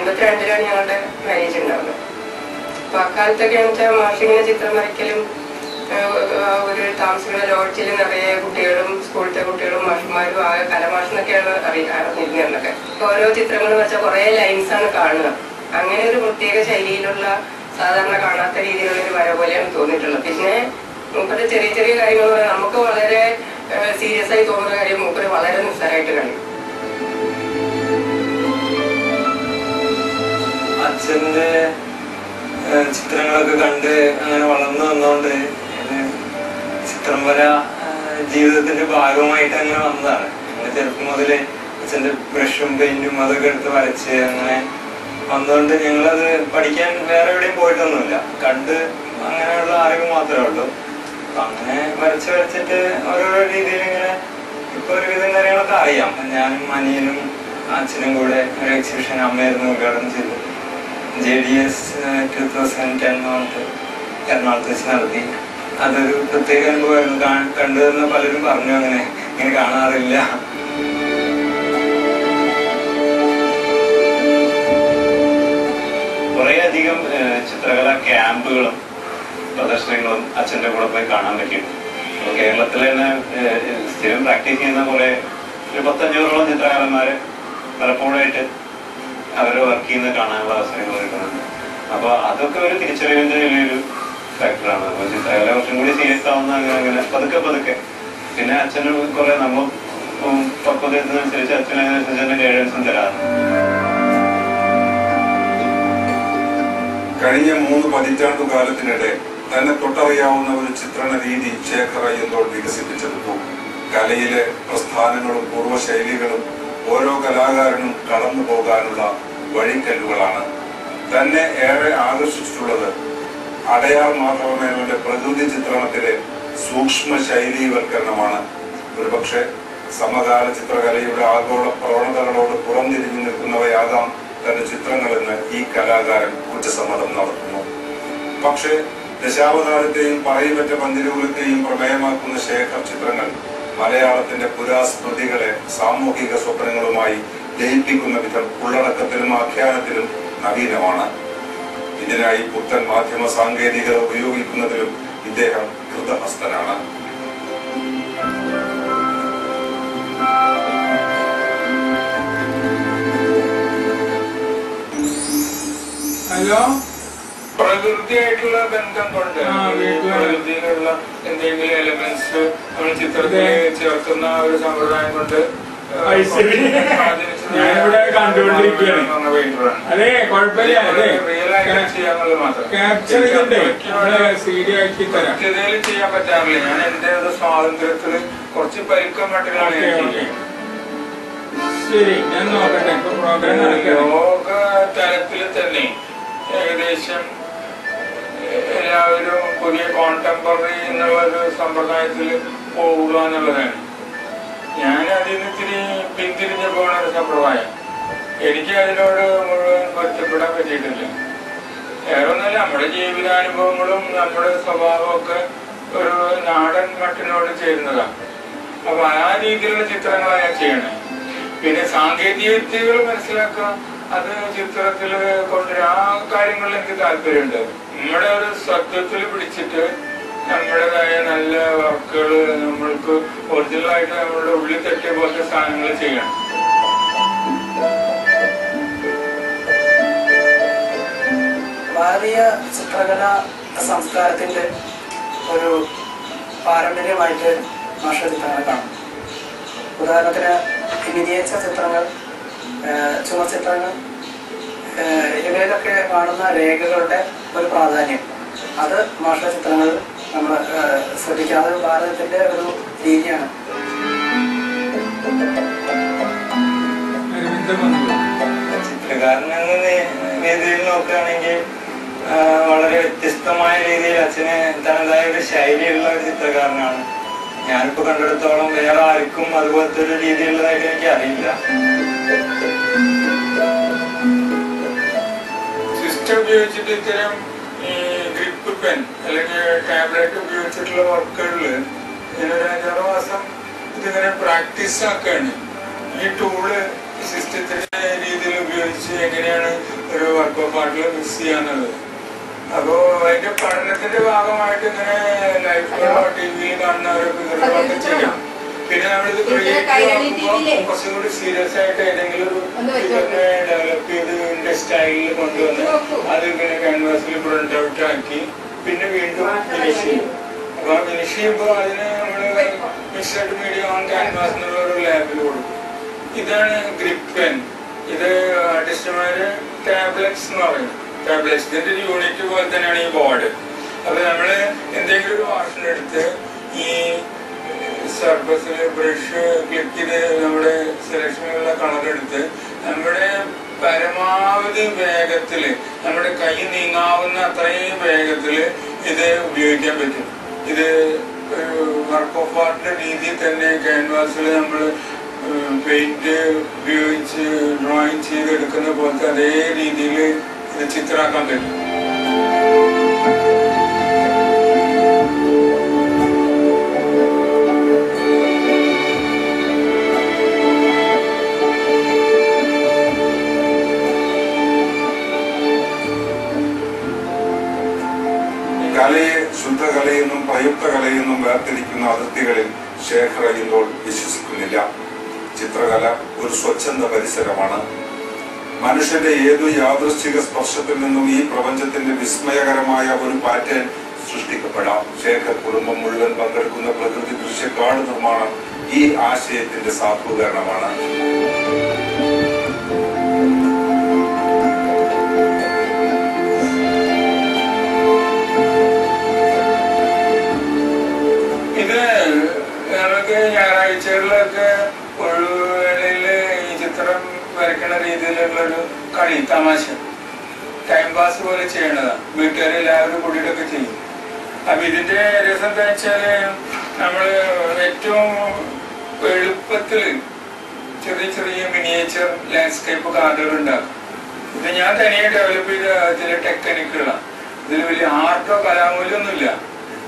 1952 ഞങ്ങളുടെ മാരേജ് ഉണ്ടാവുന്നത്. അപ്പൊ അക്കാലത്തൊക്കെയാണെന്ന് വെച്ചാൽ മാഷിങ്ങനെ ചിത്രം വരയ്ക്കലും ഒരു താമസിക്കുന്ന ലോഡ്ജിൽ നിറയെ കുട്ടികളും സ്കൂളിലത്തെ കുട്ടികളും മാഷന്മാരും ആകെ കലമാഷെന്നൊക്കെയാണ് അറിഞ്ഞിരുന്നതൊക്കെ. ഓരോ ചിത്രങ്ങൾ വെച്ചാൽ കുറെ ലൈൻസാണ് കാണുക. അങ്ങനെ ഒരു പ്രത്യേക ശൈലിയിലുള്ള സാധാരണ കാണാത്ത രീതിയിലുള്ള ഒരു വര പോലെയാണ് തോന്നിയിട്ടുള്ളത്. പിന്നെ മൂപ്പര് ചെറിയ ചെറിയ കാര്യങ്ങൾ പറയാം, നമുക്ക് വളരെ സീരിയസ് ആയി തോന്നുന്ന കാര്യം മൂപ്പര് വളരെ നിസ്സാരമായിട്ട് കഴിയും. അച്ഛന്റെ ചിത്രങ്ങളൊക്കെ കണ്ട് അങ്ങനെ വളർന്നു വന്നോണ്ട് ചിത്രം വര ജീവിതത്തിന്റെ ഭാഗമായിട്ട് അങ്ങനെ വന്നതാണ്. അങ്ങനെ ചെറുപ്പം മുതല് അച്ഛന്റെ ബ്രഷും പെയിന്റും അതൊക്കെ എടുത്ത് വരച്ച് അങ്ങനെ വന്നുകൊണ്ട് ഞങ്ങളത് പഠിക്കാൻ വേറെ എവിടെയും പോയിട്ടൊന്നുമില്ല. കണ്ട് അങ്ങനെയുള്ള അറിവ് മാത്രമേ ഉള്ളൂ. അപ്പൊ അങ്ങനെ വരച്ചിട്ട് ഓരോരോ രീതിയിൽ ഇങ്ങനെ ഇപ്പൊ ഒരുവിധം കാര്യങ്ങളൊക്കെ അറിയാം. ഞാനും അനിയനും അച്ഛനും കൂടെ ഒരു എക്സിബിഷൻ അമ്മയായിരുന്നു ഉദ്ഘാടനം ചെയ്തു. JDS 2010 എറണാകുളത്ത് വെച്ച് നടത്തി. അതൊരു പ്രത്യേക അനുഭവമായിരുന്നു. കണ്ടുവരുന്ന പലരും പറഞ്ഞു ഇങ്ങനെ കാണാറില്ല. കുറേയധികം ചിത്രകലാ ക്യാമ്പുകളും പ്രദർശനങ്ങളും അച്ഛൻ്റെ കൂടെ പോയി കാണാൻ പറ്റിയിട്ടുണ്ട്. അപ്പോൾ കേരളത്തിൽ തന്നെ സ്ഥിരം പ്രാക്ടീസ് ചെയ്യുന്ന ഒരു 10-500ഓളം ചിത്രകാരന്മാർ പലപ്പോഴായിട്ട് അവർ വർക്ക് ചെയ്യുന്നത് കാണാനുള്ള അവസരങ്ങൾ കിട്ടുന്നുണ്ട്. അപ്പോൾ അതൊക്കെ ഒരു തിരിച്ചറിവിൻ്റെ വലിയൊരു ഫാക്ടറാണ്. അപ്പോൾ ചിത്രകല കുറച്ചും കൂടി സീരിയസ് ആവുന്ന അങ്ങനെ പതുക്കെ പിന്നെ അച്ഛന് കുറെ നമ്മൾ പക്വതയത്തിനനുസരിച്ച് അച്ഛനനുസരിച്ച് തന്നെ ഗൈഡൻസും തരാറുണ്ട്. കഴിഞ്ഞ 3 പതിറ്റാണ്ടു കാലത്തിനിടെ തന്നെ തൊട്ടറിയാവുന്ന ഒരു ചിത്രണ രീതി ശേഖർ അയ്യന്തോൾ വികസിപ്പിച്ചെടുത്തു. കലയിലെ പ്രസ്ഥാനങ്ങളും പൂർവ്വശൈലികളും ഓരോ കലാകാരനും കടന്നു പോകാനുള്ള വഴിക്കല്ലുകളാണ്. തന്നെ ഏറെ ആകർഷിച്ചിട്ടുള്ളത് അടയാർ മാധവമേനോന്റെ പ്രകൃതി ചിത്രണത്തിലെ സൂക്ഷ്മ ശൈലീവൽക്കരണമാണ്. ഒരുപക്ഷെ സമകാല ചിത്രകലയുടെ ആഗോള പ്രവണതകളോട് പുറംതിരിഞ്ഞു നിൽക്കുന്നവയാകാം തന്റെ ചിത്രങ്ങളെന്ന് ഈ കലാകാരൻ കുറ്റസമ്മതം നടത്തുന്നു. പക്ഷേ ദശാവതാരത്തെയും പറയിപ്പറ്റ പന്തിരൂപത്തെയും പ്രമേയമാക്കുന്ന ശേഖർ ചിത്രങ്ങൾ മലയാളത്തിന്റെ പുരാസ്മൃതികളെ സാമൂഹിക സ്വപ്നങ്ങളുമായി ലയിപ്പിക്കുന്ന വിധം ഉള്ളടക്കത്തിലും ആഖ്യാനത്തിലും നവീനമാണ്. ഇതിനായി പുത്തൻ മാധ്യമ സാങ്കേതികത ഉപയോഗിക്കുന്നതിലും ഇദ്ദേഹം കൃതഹസ്തനാണ്. ഹലോ, പ്രകൃതിയായിട്ടുള്ള ബന്ധം കൊണ്ട് പ്രകൃതിയിലുള്ള എന്തെങ്കിലും എലമെന്റ്സ് നമ്മൾ ചിത്രത്തിൽ ചേർക്കുന്ന ഒരു സമ്പ്രദായം കൊണ്ട് ഞാനിവിടെ കണ്ടുകൊണ്ടിരിക്കുകയാണ്. അതെ, കുഴപ്പമില്ല. അതെ, ചെയ്യാന്നുള്ളത് മാത്രം കൃത്യതയിൽ ചെയ്യാൻ പറ്റാറില്ല. ഞാൻ എന്റെ ഒരു സ്വാതന്ത്ര്യത്തില് കുറച്ച് പരിക്കം മട്ടുകളാണ് ശരി. ഞാൻ നോക്കട്ടെ. യോഗ തലത്തിൽ തന്നെ ഏകദേശം എല്ലാവരും പുതിയ കോണ്ടംപററി എന്നുള്ളൊരു സമ്പ്രദായത്തിൽ പോവുക എന്നുള്ളതാണ്. ഞാൻ അതിന് ഇത്തിരി പിന്തിരിഞ്ഞു പോണ ഒരു സമ്പ്രദായം. എനിക്ക് അതിനോട് മുഴുവൻ പൊരുത്തപ്പെടാൻ പറ്റിയിട്ടില്ല. വേറെ ഒന്നല്ല, നമ്മുടെ ജീവിതാനുഭവങ്ങളും നമ്മുടെ സ്വഭാവമൊക്കെ ഒരു നാടൻ മട്ടിനോട് ചേരുന്നതാണ്. അപ്പൊ ആ രീതിയിലുള്ള ചിത്രങ്ങളാണ് ഞാൻ ചെയ്യണേ. പിന്നെ സാങ്കേതിക വിദ്യകൾ മനസ്സിലാക്കുക, അത് ചിത്രത്തിൽ കൊണ്ടുവരാൻ, ആ കാര്യങ്ങളിൽ എനിക്ക് താല്പര്യമുണ്ട്. നമ്മുടെ ഒരു സത്വത്തിൽ പിടിച്ചിട്ട് നമ്മുടേതായ നല്ല വർക്കുകൾ നമ്മൾക്ക് ഒറിജിനലായിട്ട് നമ്മളുടെ ഉള്ളിൽ തട്ടിയ പോലത്തെ സാധനങ്ങൾ ചെയ്യണം. ഭാരതീയ ചിത്രകലാ സംസ്കാരത്തിന്റെ ഒരു പാരമ്പര്യമായിട്ട് ഭാഷ ചിത്രങ്ങൾ കാണും. ഉദാഹരണത്തിന് മിനിയേച്ചർ ചിത്രങ്ങൾ, ചുമർചിത്രങ്ങൾ, ഇവയിലൊക്കെ കാണുന്ന രേഖകളുടെ ഒരു പ്രാധാന്യം, അത് ഭാഷ ചിത്രങ്ങൾ നമ്മൾ ശ്രദ്ധിക്കാതെ ഭാരതത്തിന്റെ ഒരു രീതിയാണ്. ചിത്രകാരൻ എന്ന രീതിയിൽ നോക്കുകയാണെങ്കിൽ വളരെ വ്യത്യസ്തമായ രീതിയിൽ അച്ഛന് തനതായ ഒരു ശൈലിയുള്ള ഒരു ചിത്രകാരനാണ്. ഞാനിപ്പോ കണ്ടെടുത്തോളം വേറെ ആർക്കും അതുപോലത്തെ ഒരു രീതിയിലുള്ളതായിട്ട് എനിക്ക് അറിയില്ല. സിസ്റ്റം ഉപയോഗിച്ചിട്ട് ഇത്തരം ഗ്രിപ്പ് പെൻ അല്ലെങ്കിൽ ടാബ്ലറ്റ് ഉപയോഗിച്ചിട്ടുള്ള വർക്കുകളിൽ ഞാനൊരു 5-6 മാസം ഇതിങ്ങനെ പ്രാക്ടീസ് ആക്കുകയാണ്. ഈ ടൂള് സിസ്റ്റത്തിന്റെ രീതിയിൽ ഉപയോഗിച്ച് എങ്ങനെയാണ് നാട്ടിൽ മിസ് ചെയ്യാന്നുള്ളത്. അപ്പോ അതിന്റെ പഠനത്തിന്റെ ഭാഗമായിട്ട് ഇങ്ങനെ ലൈഫിലോ ടിവിയിൽ കാണുന്നവരൊക്കെ ഇതൊക്കെ ചെയ്യാം. പിന്നെ നമ്മളിത് കുറച്ചും കൂടി സീരിയസ് ആയിട്ട് ഏതെങ്കിലും ഇതൊക്കെ ഡെവലപ്പ് ചെയ്ത് ഇതിന്റെ സ്റ്റൈലിൽ കൊണ്ടുവന്ന് അത് പിന്നെ ക്യാൻവാസിൽ പ്രിന്റ് ഔട്ട് ആക്കി പിന്നെ വീണ്ടും ഫിനിഷ് ചെയ്യും. അപ്പൊ ആ ഫിനിഷ് ചെയ്യുമ്പോൾ അതിന് നമ്മള് മിക്സഡ് മീഡിയ ഓൺ ക്യാൻവാസ് എന്നുള്ള ഒരു ലാബിൽ കൊടുക്കും. ഇതാണ് ഗ്രിപ്പ് പെൻ. ഇത് ആർട്ടിസ്റ്റുമാര് ടാബ്ലറ്റ്സ് എന്ന് പറയും. ടാബ്ലറ്റ്സ് ഇതിന്റെ ഒരു യൂണിറ്റ് പോലെ തന്നെയാണ് ഈ ബോർഡ്. അപ്പൊ നമ്മള് എന്തെങ്കിലും ഒരു വാഷനെടുത്ത് ഈ സർഫസിൽ ബ്രഷ് ക്ലിക്ക് ചെയ്ത് നമ്മുടെ സെലക്ഷനിലുള്ള കളർ എടുത്ത് നമ്മുടെ പരമാവധി വേഗത്തില് നമ്മുടെ കൈ നീങ്ങാവുന്ന അത്രയും വേഗത്തില് ഇത് ഉപയോഗിക്കാൻ പറ്റും. ഇത് വർക്ക് ഓഫ് ആർട്ടിന്റെ രീതിയിൽ തന്നെ ക്യാൻവാസിൽ നമ്മൾ പെയിന്റ് ഉപയോഗിച്ച് ഡ്രോയിങ് ചെയ്തെടുക്കുന്ന പോലത്തെ അതേ രീതിയിൽ ഇത് ചിത്രാക്കാൻ പറ്റും. കലയെ ശുദ്ധകലയെന്നും പ്രയുക്ത കലയെന്നും വേർതിരിക്കുന്ന അതിർത്തികളിൽ ശേഖർ അയ്യന്തോൾ വിശ്വസിക്കുന്നില്ല. ചിത്രകല ഒരു സ്വച്ഛന്ത പരിസരമാണ്. മനുഷ്യന്റെ ഏതു യാദൃശ്ചിക സ്പർശത്തിൽ നിന്നും ഈ പ്രപഞ്ചത്തിന്റെ വിസ്മയകരമായ ഒരു പാറ്റേൺ സൃഷ്ടിക്കപ്പെടാം. ശേഖർ കുടുംബം മുഴുവൻ പങ്കെടുക്കുന്ന പ്രകൃതി ദൃശ്യ കാർഡ് നിർമ്മാണം ഈ ആശയത്തിന്റെ സാധൂകരണമാണ്. ഇത് നമുക്ക് ഞായറാഴ്ചകളിലൊക്കെ ഒഴിവുകളില് ഈ ചിത്രം വരയ്ക്കണ രീതിയിലുള്ളൊരു കളി തമാശ ടൈം പാസ് പോലെ ചെയ്യണതാണ്. വീട്ടുകാരെല്ലാവരും കൂടിയിട്ടൊക്കെ ചെയ്യും. അപ്പൊ ഇതിന്റെ രസം എന്താ വെച്ചാല് നമ്മള് ഏറ്റവും എളുപ്പത്തില് ചെറിയ ചെറിയ മിനിയേച്ചർ ലാൻഡ്സ്കേപ്പ് കാർഡുകൾ ഉണ്ടാക്കും. ഇത് ഞാൻ തനിയെ ഡെവലപ്പ് ചെയ്ത ചില ടെക്നിക്കുകളാണ്. ഇതിൽ വലിയ ആർട്ടോ കലാമൂല്യമൊന്നുമില്ല.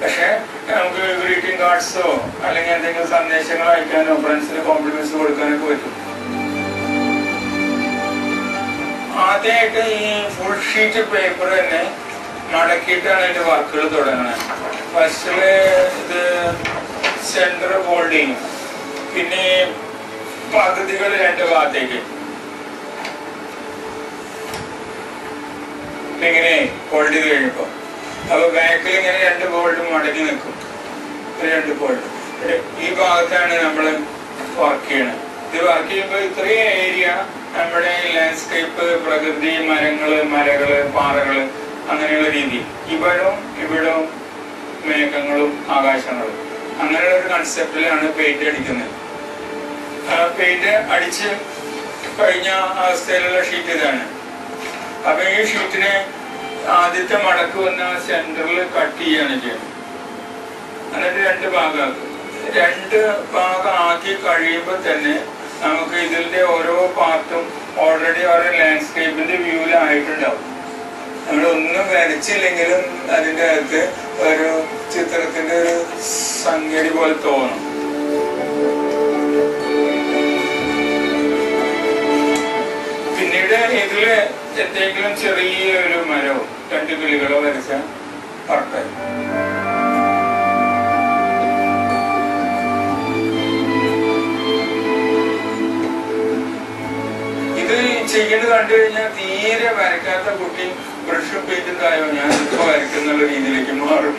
പക്ഷെ നമുക്ക് ഗ്രീറ്റിംഗ് കാർഡ്സോ അല്ലെങ്കിൽ എന്തെങ്കിലും സന്ദേശങ്ങൾ അയക്കാനോ ഫ്രണ്ട്സിന് കോംപ്ലിമെന്റ്സ് കൊടുക്കാനൊക്കെ പറ്റും. ആദ്യമായിട്ട് ഈ ഫുൾ ഷീറ്റ് പേപ്പർ തന്നെ മടക്കിയിട്ടാണ് അതിന്റെ വർക്കുകൾ തുടങ്ങുന്നത്. ഫസ്റ്റില് ഇത് സെന്റർ ഫോൾഡിങ്, പിന്നെ പകുതികൾ രണ്ട് ഭാഗത്തേക്ക് ഇങ്ങനെ ഫോൾഡ് ചെയ്ത് കഴിഞ്ഞപ്പോ അപ്പൊ ബാക്കിൽ ഇങ്ങനെ രണ്ട് ഫോൾഡ് മടക്കി നിൽക്കും. രണ്ട് ഫോൾഡ് ഈ ഭാഗത്താണ് നമ്മൾ വർക്ക് ചെയ്യണത്. ഇത് വർക്ക് ചെയ്യുമ്പോൾ ഇത്രയും ഏരിയ നമ്മുടെ ലാൻഡ്സ്കേപ്പ്, പ്രകൃതി, മരങ്ങള്, മലകള്, പാറകള്, അങ്ങനെയുള്ള രീതി. ഇവിടവും ഇവിടവും മേഘങ്ങളും ആകാശങ്ങളും അങ്ങനെയുള്ള ഒരു കൺസെപ്റ്റിലാണ് പെയിന്റ് അടിക്കുന്നത്. പെയിന്റ് അടിച്ച് കഴിഞ്ഞ അവസ്ഥയിലുള്ള ഷീറ്റ് ഇതാണ്. അപ്പൊ ഈ ഷീറ്റിനെ ആദ്യത്തെ മടക്ക് വന്ന സെന്ററിൽ കട്ട് ചെയ്യാണ് ചെയ്യുന്നത്. എന്നിട്ട് രണ്ട് ഭാഗമാക്കും. രണ്ട് ഭാഗം ആക്കി കഴിയുമ്പോൾ തന്നെ നമുക്ക് ഇതിന്റെ ഓരോ പാർട്ടും ഓൾറെഡി ഓരോ ലാൻഡ്സ്കേപ്പിന്റെ വ്യൂവിലായിട്ടുണ്ടാവും. നമ്മളൊന്നും വരച്ചില്ലെങ്കിലും അതിന്റെ അകത്ത് ഒരു ചിത്രത്തിന്റെ ഒരു സംഗതി പോലെ തോന്നും. പിന്നീട് ഇതില് എന്തെങ്കിലും ചെറിയൊരു മരവും രണ്ട് കിളികളോ വരച്ച പറക്കായി. ഇത് ചെയ്യുന്നത് കണ്ടു കഴിഞ്ഞാൽ തീരെ വരയ്ക്കാത്ത കുട്ടി ബ്രഷും പെയിന്റും തായോ ഞാൻ ഇപ്പൊ വരയ്ക്കുന്നുള്ള രീതിയിലേക്ക് മാറും.